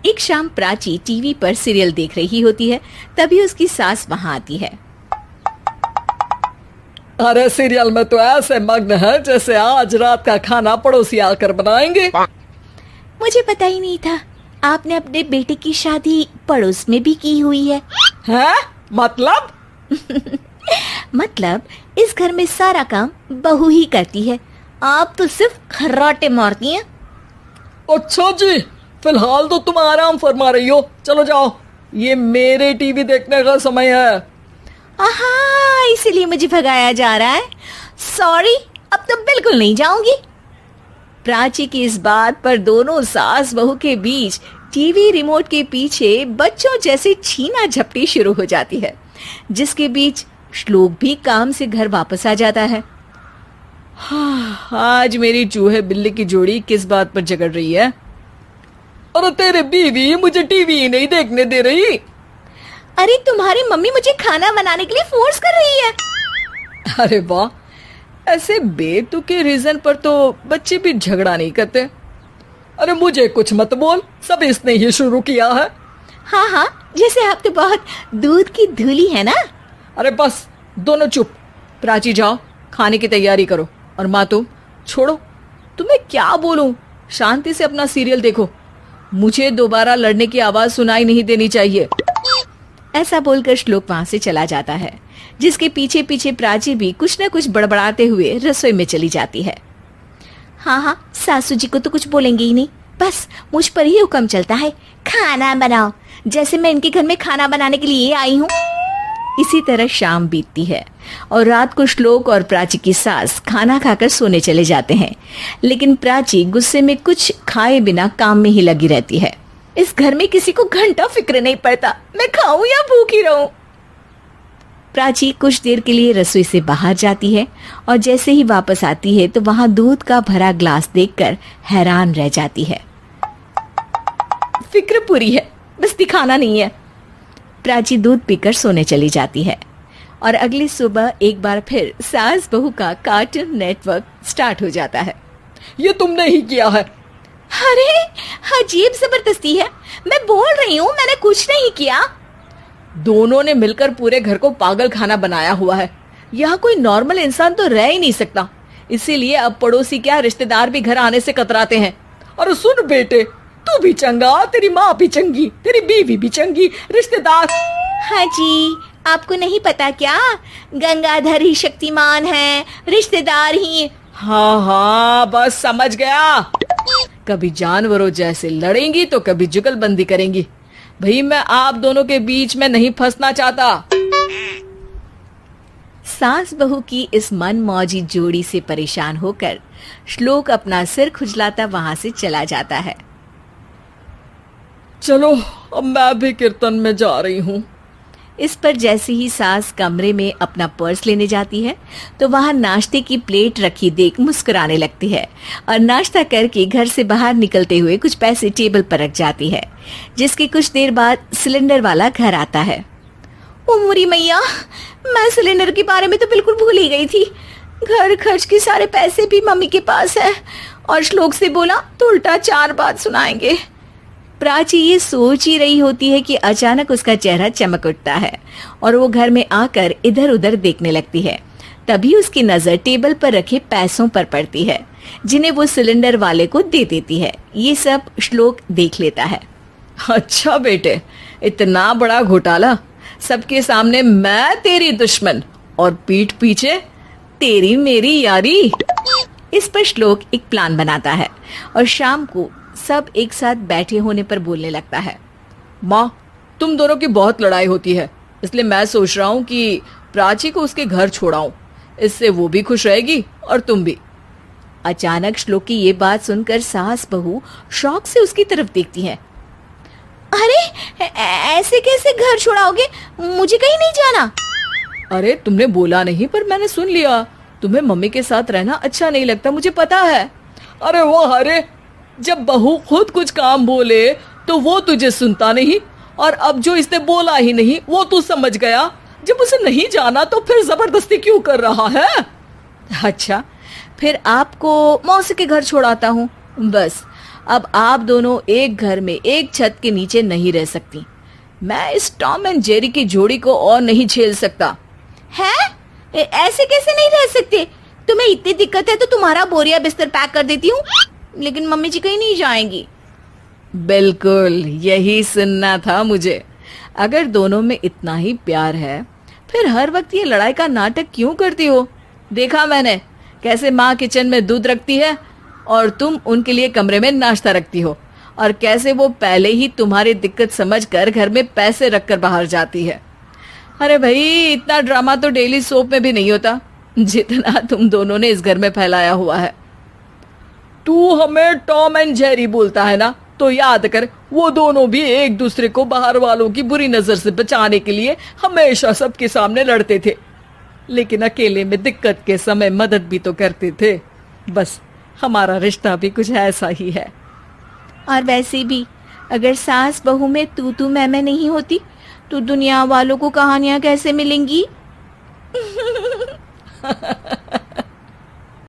एक शाम प्राची टीवी पर सीरियल देख रही होती है। तभी उसकी सास वहां आती है। अरे सीरियल में तो ऐसे मग्न है जैसे आज रात का खाना पड़ोसी आकर बनाएंगे। मुझे पता ही नहीं था आपने अपने बेटे की शादी पड़ोस में भी की हुई है। हैं? मतलब? मतलब इस घर में सारा काम बहू ही करती है, आप तो सिर्फ खर्राटे मारती हैं। अच्छा जी, फिलहाल तो तुम आराम फरमा रही हो, चलो जाओ, ये मेरे टीवी देखने का समय है। आहा, इसीलिए मुझे भगाया जा रहा है। सॉरी, अब तो बिल्कुल नहीं जाऊंगी। प्राची की इस बात पर दोनों सास बहू के बीच टीवी रिमोट के पीछे बच्चों जैसे छीना झपटी शुरू हो जाती है, जिसके बीच श्लोक भी काम से घर वापस आ जाता है। हाँ, आज मेरी चूहे बिल्ली की जोड़ी किस बात पर झगड़ रही है? अरे तेरे बीवी मुझे टीवी ही नहीं देखने दे रही। अरे तुम्हारी मम्मी मुझे खाना बनाने के लिए फोर्स कर रही है। अरे वाह, ऐसे बेतुके रीजन पर तो बच्चे भी झगड़ा नहीं करते। अरे मुझे कुछ मत बोल, सब इसने ही शुरू किया है। हाँ हाँ, जैसे आप तो बहुत दूध की धूली है ना। अरे बस, दोनों चुप। प्राची जाओ, खाने की तैयारी करो। और माँ तुम छोड़ो, तुम्हें क्या बोलूं, शांति से अपना सीरियल देखो, मुझे दोबारा लड़ने की आवाज सुनाई नहीं देनी चाहिए। ऐसा बोलकर श्लोक वहां से चला जाता है, जिसके पीछे पीछे प्राची भी कुछ न कुछ बड़बड़ाते हुए रसोई में चली जाती है। हाँ हाँ, सासू जी को तो कुछ बोलेंगे ही नहीं, बस मुझ पर ही हुक्म चलता है, खाना बनाओ, जैसे मैं इनके घर में खाना बनाने के लिए आई हूँ। इसी तरह शाम बीतती है और रात को श्लोक और प्राची की सास खाना खाकर सोने चले जाते हैं, लेकिन प्राची गुस्से में कुछ खाए बिना काम में ही लगी रहती है। इस घर में किसी को घंटा फिक्र नहीं पड़ता, मैं खाऊं या भूखी रहूं। प्राची कुछ देर के लिए रसोई से बाहर जाती है और जैसे ही वापस आती है तो वहां दूध का भरा ग्लास देखकर हैरान रह जाती है। फिक्र पूरी है, बस दिखाना नहीं है। प्राची दूध पीकर सोने चली जाती है और अगली सुबह एक बार फिर सास बहू का कार्टून नेटवर्क स्टार्ट हो जाता है। ये तुमने ही किया है। अरे अजीब जबरदस्ती है, मैं बोल रही हूँ मैंने कुछ नहीं किया। दोनों ने मिलकर पूरे घर को पागल खाना बनाया हुआ है। यहाँ कोई नॉर्मल इंसान तो रह ही नहीं सकता, इसीलिए अब पड़ोसी क्या रिश्तेदार भी घर आने से कतराते हैं। और सुन बेटे, तू भी चंगा, तेरी माँ भी चंगी, तेरी बीवी भी चंगी, रिश्तेदार। हाँ जी, आपको नहीं पता क्या, गंगाधर ही शक्तिमान है, रिश्तेदार ही। हाँ हाँ, बस समझ गया। कभी जानवरों जैसे लड़ेंगी तो कभी जुगलबंदी करेंगी। भाई मैं आप दोनों के बीच में नहीं फंसना चाहता। सास बहू की इस मनमौजी जोड़ी से परेशान होकर श्लोक अपना सिर खुजलाता वहां से चला जाता है। चलो अब मैं भी कीर्तन में जा रही हूँ। इस पर जैसे ही सास कमरे में अपना पर्स लेने जाती है तो वहां नाश्ते की प्लेट रखी देख मुस्कुराने लगती है और नाश्ता करके घर से बाहर निकलते हुए कुछ पैसे टेबल पर रख जाती है, जिसके कुछ देर बाद सिलेंडर वाला घर आता है। ओ मोरी मैया, मैं सिलेंडर के बारे में तो बिल्कुल भूल ही गई थी। घर खर्च के सारे पैसे भी मम्मी के पास है और श्लोक से बोला तो उल्टा 4 बात सुनाएंगे। प्राची ये सोच ही रही होती है कि अचानक उसका चेहरा चमक उठता है और वो घर में आकर इधर उधर देखने लगती है। तभी उसकी नजर टेबल पर रखे पैसों पर पड़ती है, जिन्हें वो सिलेंडर वाले को दे देती है। ये सब श्लोक देख लेता है। अच्छा बेटे, इतना बड़ा घोटाला, सबके सामने मैं तेरी दुश्मन और पीठ पीछे तेरी मेरी यारी। इस पर श्लोक एक प्लान बनाता है और शाम को सब एक साथ बैठे होने पर बोलने लगता है। माँ, तुम दोनों की बहुत लड़ाई होती है, इसलिए मैं सोच रहा हूँ कि प्राची को उसके घर छोड़ाऊं, इससे वो भी खुश रहेगी और तुम भी। अचानक श्लोक की ये बात सुनकर सास बहू शौक से उसकी तरफ देखती हैं। अरे ऐसे कैसे घर छोड़ाओगे, मुझे कहीं नहीं जाना। अरे तुमने बोला नहीं पर मैंने सुन लिया, तुम्हें मम्मी के साथ रहना अच्छा नहीं लगता, मुझे पता है। अरे वाह, अरे जब बहू खुद कुछ काम बोले तो वो तुझे सुनता नहीं, और अब जो इसने बोला ही नहीं वो तू समझ गया। जब उसे नहीं जाना तो फिर जबरदस्ती क्यों कर रहा है? अच्छा, फिर आपको मौसी के घर छोड़ाता हूँ, बस अब आप दोनों एक घर में एक छत के नीचे नहीं रह सकती। मैं इस टॉम एंड जेरी की जोड़ी को और नहीं झेल सकता। है? ऐसे कैसे नहीं रह सकते? तुम्हें इतनी दिक्कत है तो तुम्हारा बोरिया बिस्तर पैक कर देती हूँ, लेकिन मम्मी जी कहीं नहीं जाएंगी। बिल्कुल यही सुनना था मुझे। अगर दोनों में इतना ही प्यार है फिर हर वक्त ये लड़ाई का नाटक क्यों करती हो? देखा मैंने कैसे माँ किचन में दूध रखती है और तुम उनके लिए कमरे में नाश्ता रखती हो, और कैसे वो पहले ही तुम्हारी दिक्कत समझकर घर में पैसे रखकर बाहर जाती है। अरे भाई, इतना ड्रामा तो डेली सोप में भी नहीं होता जितना तुम दोनों ने इस घर में फैलाया हुआ है। तू हमें टॉम एंड जेरी बोलता है ना, तो याद कर वो दोनों भी एक दूसरे को बाहर वालों की बुरी नजर से बचाने के लिए हमेशा सबके सामने लड़ते थे, लेकिन अकेले में दिक्कत के समय मदद भी तो करते थे। बस हमारा रिश्ता भी कुछ ऐसा ही है। और वैसे भी अगर सास बहू में तू मैं नहीं होती तो दुनिया वालों को कहानियां कैसे मिलेंगी?